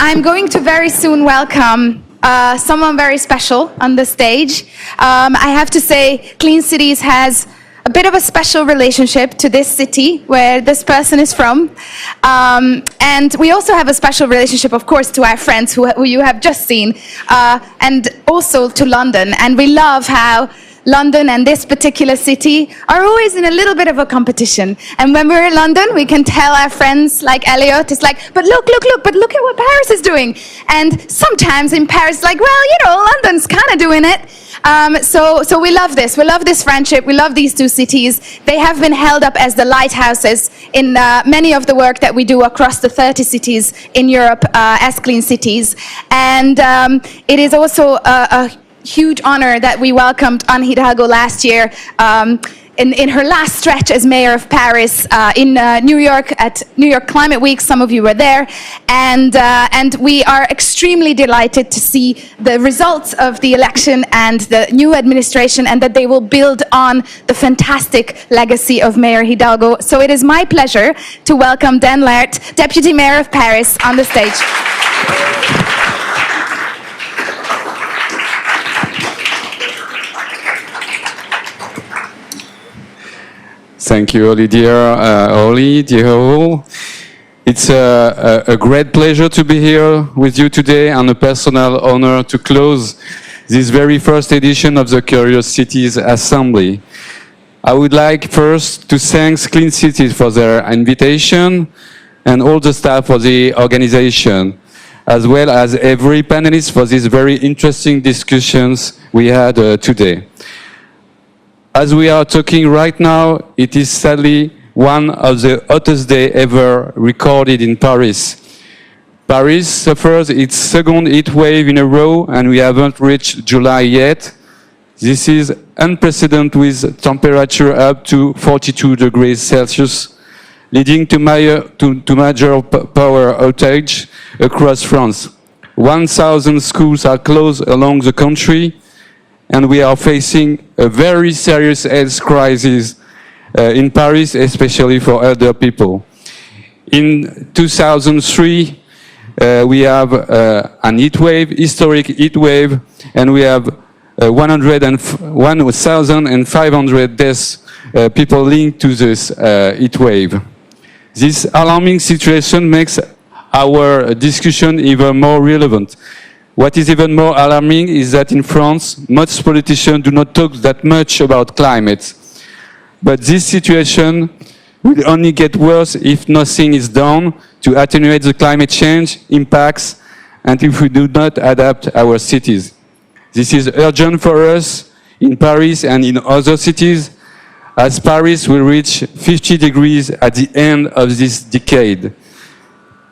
I'm going to very soon welcome someone very special on the stage. I have to say, Clean Cities has a bit of a special relationship to this city where this person is from. And we also have a special relationship, of course, to our friends who you have just seen, and also to London. And we love how London and this particular city are always in a little bit of a competition. And when we're in London, we can tell our friends like Elliot, it's like, but look, but look at what Paris is doing. And sometimes in Paris, like, well, you know, London's kind of doing it. So we love this. We love this friendship. We love these two cities. They have been held up as the lighthouses in many of the work that we do across the 30 cities in Europe as Clean Cities. And it is also a huge honor that we welcomed Anne Hidalgo last year in her last stretch as mayor of Paris in New York at New York Climate Week. Some of you were there, and we are extremely delighted to see the results of the election and the new administration, and that they will build on the fantastic legacy of Mayor Hidalgo. So it is my pleasure to welcome Dan Laert, Deputy Mayor of Paris, on the stage. Thank you, Oli, dear all. It's a great pleasure to be here with you today, and a personal honor to close this very first edition of the Curious Cities Assembly. I would like first to thank Clean Cities for their invitation and all the staff for the organization, as well as every panelist for these very interesting discussions we had today. As we are talking right now, it is sadly one of the hottest days ever recorded in Paris. Paris suffers its second heat wave in a row, and we haven't reached July yet. This is unprecedented, with temperature up to 42 degrees Celsius, leading to major power outage across France. 1,000 schools are closed along the country, and we are facing a very serious health crisis in Paris, especially for elder people. In 2003, we have an heat wave, historic heat wave, and we have 1,500 deaths, people linked to this heat wave. This alarming situation makes our discussion even more relevant. What is even more alarming is that in France, most politicians do not talk that much about climate. But this situation will only get worse if nothing is done to attenuate the climate change impacts, and if we do not adapt our cities. This is urgent for us in Paris and in other cities, as Paris will reach 50 degrees at the end of this decade.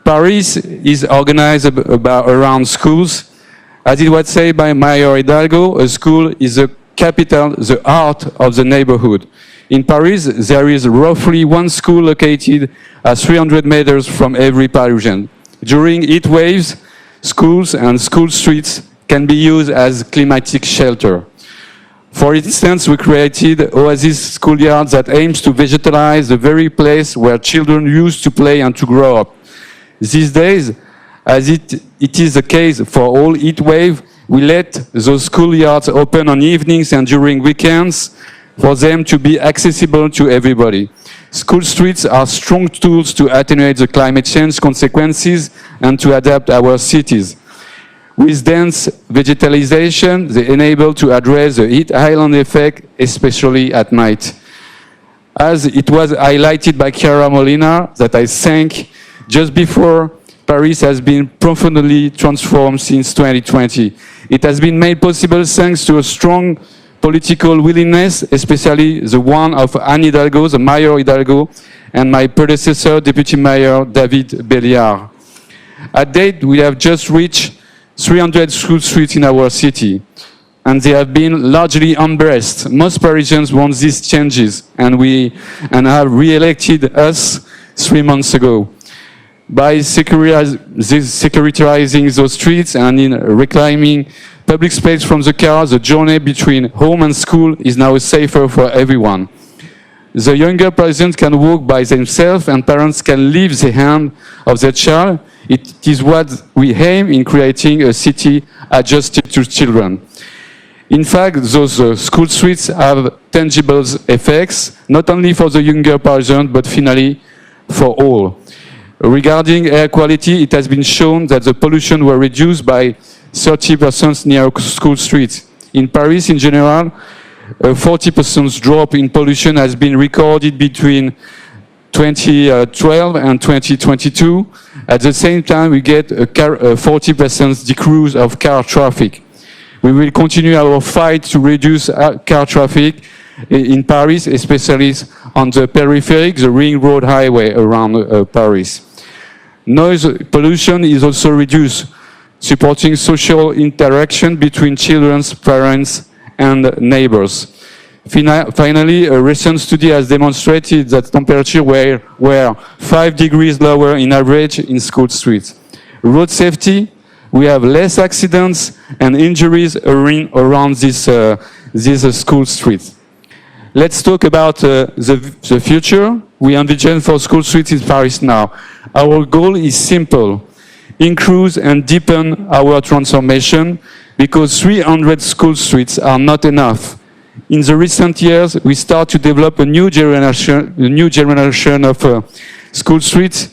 Paris is organized around schools. As it was said by Mayor Hidalgo, a school is the capital, the heart of the neighborhood. In Paris, there is roughly one school located at 300 meters from every Parisian. During heat waves, schools and school streets can be used as climatic shelter. For instance, we created Oasis Schoolyards that aims to vegetalize the very place where children used to play and to grow up. These days, as it is the case for all heat wave, we let those schoolyards open on evenings and during weekends for them to be accessible to everybody. School streets are strong tools to attenuate the climate change consequences and to adapt our cities. With dense vegetalization, they enable to address the heat island effect, especially at night. As it was highlighted by Chiara Molina, that I thank just before, Paris has been profoundly transformed since 2020. It has been made possible thanks to a strong political willingness, especially the one of Anne Hidalgo, the Mayor Hidalgo, and my predecessor, Deputy Mayor David Belliard. At date, we have just reached 300 school streets in our city, and they have been largely embraced. Most Parisians want these changes, and have re-elected us 3 months ago. By securitizing those streets and in reclaiming public space from the car, the journey between home and school is now safer for everyone. The younger parents can walk by themselves, and parents can leave the hand of their child It is what we aim in creating a city adjusted to children. In fact, those school streets have tangible effects, not only for the younger Parisians, but finally for all. Regarding air quality, it has been shown that the pollution were reduced by 30% near school streets. In Paris, in general, a 40% drop in pollution has been recorded between 2012 and 2022. At the same time, we get a 40% decrease of car traffic. We will continue our fight to reduce car traffic in Paris, especially on the periphery, the ring road highway around Paris. Noise pollution is also reduced, supporting social interaction between children, parents, and neighbors. Finally, a recent study has demonstrated that temperatures were 5 degrees lower in average in school streets. Road safety, we have less accidents and injuries around these school streets. Let's talk about the future we envision for school streets in Paris now. Our goal is simple: increase and deepen our transformation, because 300 school streets are not enough. In the recent years, we start to develop a new generation of school streets.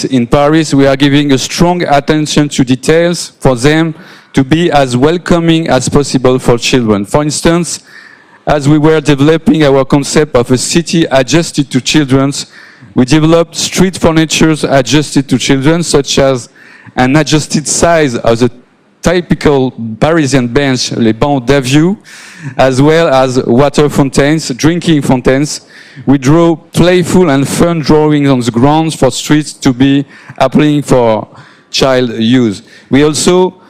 In Paris. We are giving a strong attention to details for them to be as welcoming as possible for children. For instance, as we were developing our concept of a city adjusted to children, we developed street furniture adjusted to children, such as an adjusted size of the typical Parisian bench, les bancs d'Avieux, as well as water fountains, drinking fountains. We draw playful and fun drawings on the grounds for streets to be appealing for child use. We also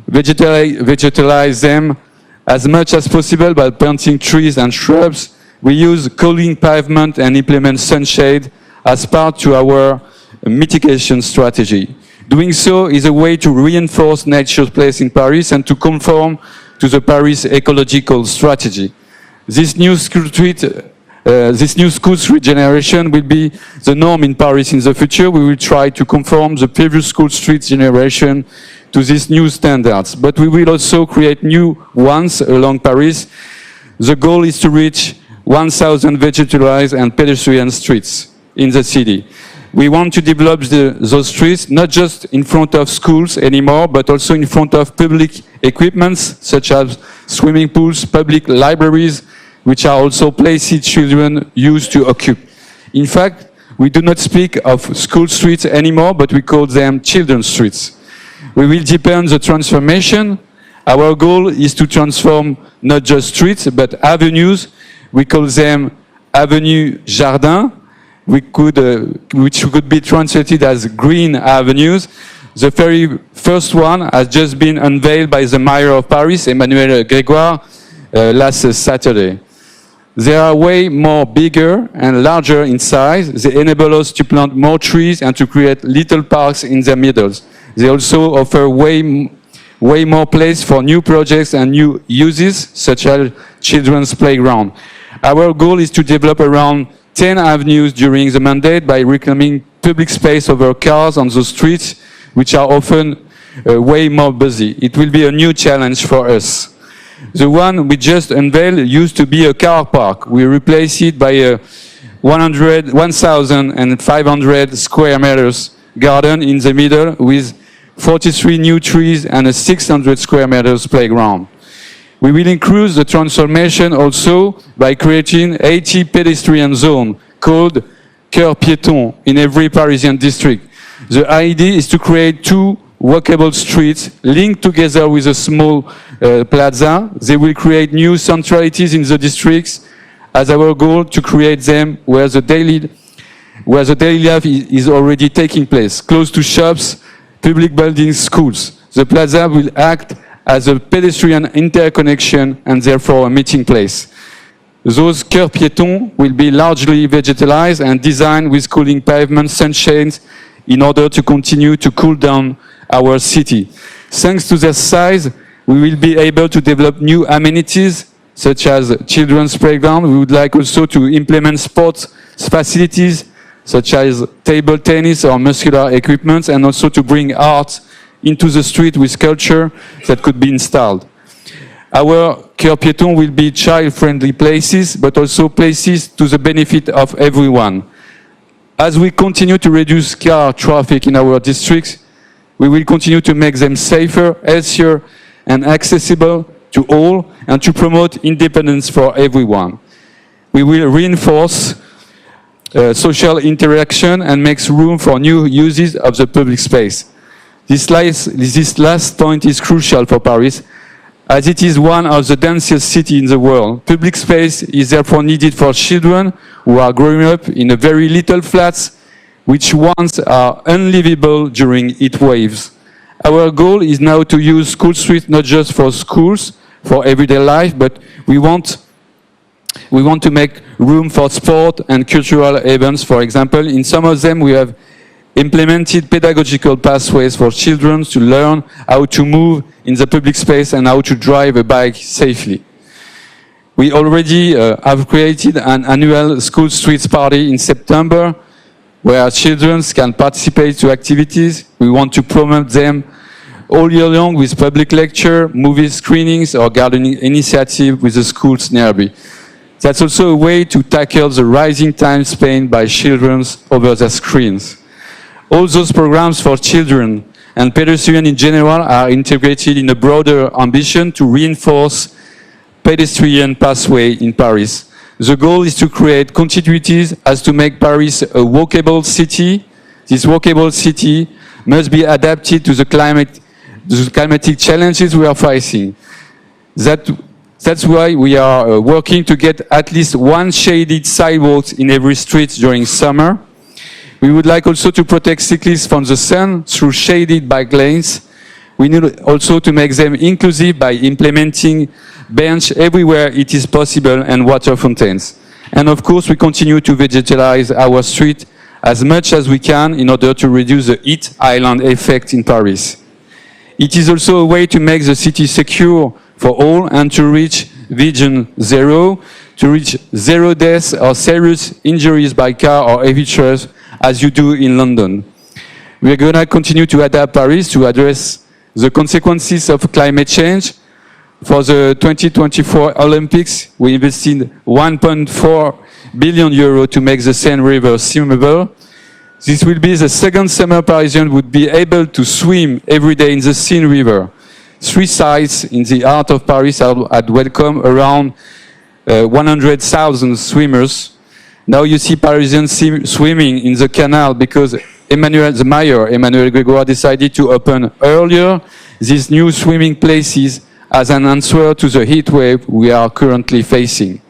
vegetalize them as much as possible by planting trees and shrubs. We use cooling pavement and implement sunshade as part to our mitigation strategy. Doing so is a way to reinforce nature's place in Paris and to conform to the Paris ecological strategy. This new school street generation will be the norm in Paris in the future. We will try to conform the previous school street generation to these new standards, but we will also create new ones along Paris. The goal is to reach 1,000 vegetalized and pedestrian streets in the city. We want to develop those streets not just in front of schools anymore, but also in front of public equipments such as swimming pools, public libraries, which are also places children used to occupy. In fact, we do not speak of school streets anymore, but we call them children's streets. We will deepen the transformation. Our goal is to transform not just streets, but avenues. We call them Avenue Jardin, which could be translated as green avenues. The very first one has just been unveiled by the mayor of Paris, Emmanuel Grégoire, last Saturday. They are way more bigger and larger in size. They enable us to plant more trees and to create little parks in their middles. They also offer way more place for new projects and new uses, such as children's playground. Our goal is to develop around 10 avenues during the mandate by reclaiming public space over cars on the streets, which are often way more busy. It will be a new challenge for us. The one we just unveiled used to be a car park. We replace it by a 1,500 square meters garden in the middle with 43 new trees and a 600 square meters playground. We will increase the transformation also by creating 80 pedestrian zones called Cœur Piéton in every Parisian district. The idea is to create 2 walkable streets linked together with a small plaza. They will create new centralities in the districts as our goal to create them where the daily life is already taking place, close to shops, public buildings, schools. The plaza will act as a pedestrian interconnection and therefore a meeting place. Those Cœur Piéton will be largely vegetalized and designed with cooling pavements, sunshades, in order to continue to cool down our city. Thanks to their size, we will be able to develop new amenities such as children's playground. We would like also to implement sports facilities such as table tennis or muscular equipment, and also to bring art into the street with culture that could be installed. Our Cœur Piéton will be child-friendly places, but also places to the benefit of everyone. As we continue to reduce car traffic in our districts, we will continue to make them safer, healthier, and accessible to all, and to promote independence for everyone. We will reinforce social interaction and make room for new uses of the public space. This last point is crucial for Paris, as it is one of the densest cities in the world. Public space is therefore needed for children who are growing up in a very little flats, which once are unlivable during heat waves. Our goal is now to use school streets not just for schools, for everyday life, but we want to make room for sport and cultural events. For example, in some of them we have implemented pedagogical pathways for children to learn how to move in the public space and how to drive a bike safely. We already have created an annual school streets party in September where children can participate to activities. We want to promote them all year long with public lecture, movie screenings or gardening initiative with the schools nearby. That's also a way to tackle the rising time spent by children over their screens. All those programs for children and pedestrians in general are integrated in a broader ambition to reinforce pedestrian pathway in Paris. The goal is to create continuities as to make Paris a walkable city. This walkable city must be adapted to the climatic challenges we are facing. That's why we are working to get at least one shaded sidewalk in every street during summer. We would like also to protect cyclists from the sun through shaded bike lanes. We need also to make them inclusive by implementing benches everywhere it is possible and water fountains. And of course, we continue to vegetalize our street as much as we can in order to reduce the heat island effect in Paris. It is also a way to make the city secure for all and to reach Vision Zero, to reach zero deaths or serious injuries by car or heavy trucks as you do in London. We are going to continue to adapt Paris to address the consequences of climate change. For the 2024 Olympics, we invested 1.4 billion euro to make the Seine River swimmable. This will be the second summer Parisians would be able to swim every day in the Seine River. 3 sites in the heart of Paris had welcomed around 100,000 swimmers. Now you see Parisians swimming in the canal because the mayor, Emmanuel Grégoire, decided to open earlier these new swimming places as an answer to the heat wave we are currently facing.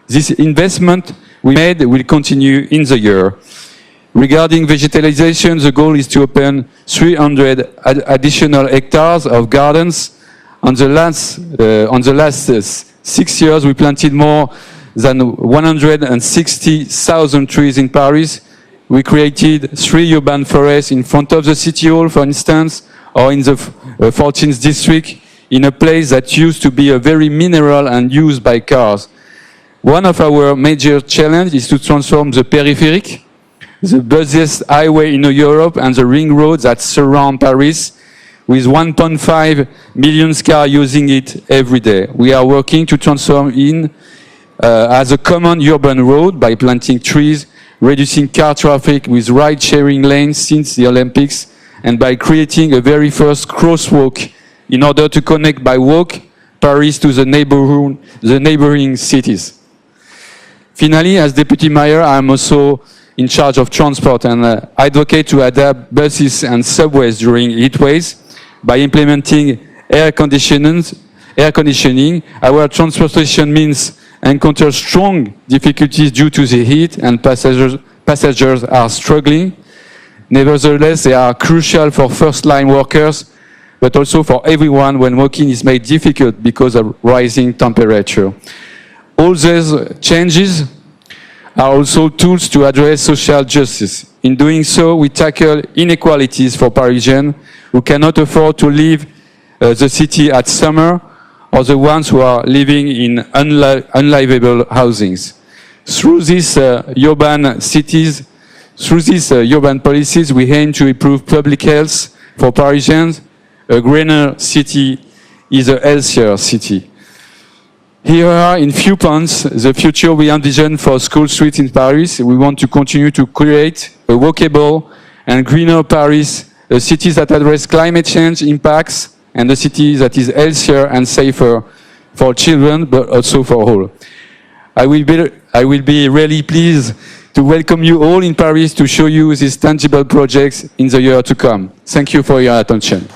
This investment we made will continue in the year. Regarding vegetalization, the goal is to open 300 additional hectares of gardens. On the last 6 years, we planted more than 160,000 trees in Paris. We created 3 urban forests in front of the city hall, for instance, or in the 14th district, in a place that used to be a very mineral and used by cars. One of our major challenges is to transform the peripheric, the busiest highway in Europe and the ring roads that surround Paris, with 1.5 million cars using it every day. We are working to transform it as a common urban road by planting trees, reducing car traffic with ride-sharing lanes since the Olympics, and by creating a very first crosswalk in order to connect by walk Paris to the neighboring cities. Finally, as deputy mayor, I am also in charge of transport and advocate to adapt buses and subways during heat waves by implementing air conditioning. Our transportation means encounter strong difficulties due to the heat and passengers are struggling. Nevertheless, they are crucial for first-line workers, but also for everyone when walking is made difficult because of rising temperature. All these changes are also tools to address social justice. In doing so, we tackle inequalities for Parisians who cannot afford to leave the city at summer, or the ones who are living in unlivable housings. Through these urban cities, Through these urban policies, we aim to improve public health for Parisians. A greener city is a healthier city. Here are, in few points, the future we envision for school streets in Paris. We want to continue to create a walkable and greener Paris, a city that addresses climate change impacts, and a city that is healthier and safer for children, but also for all. I will be really pleased to welcome you all in Paris to show you these tangible projects in the year to come. Thank you for your attention.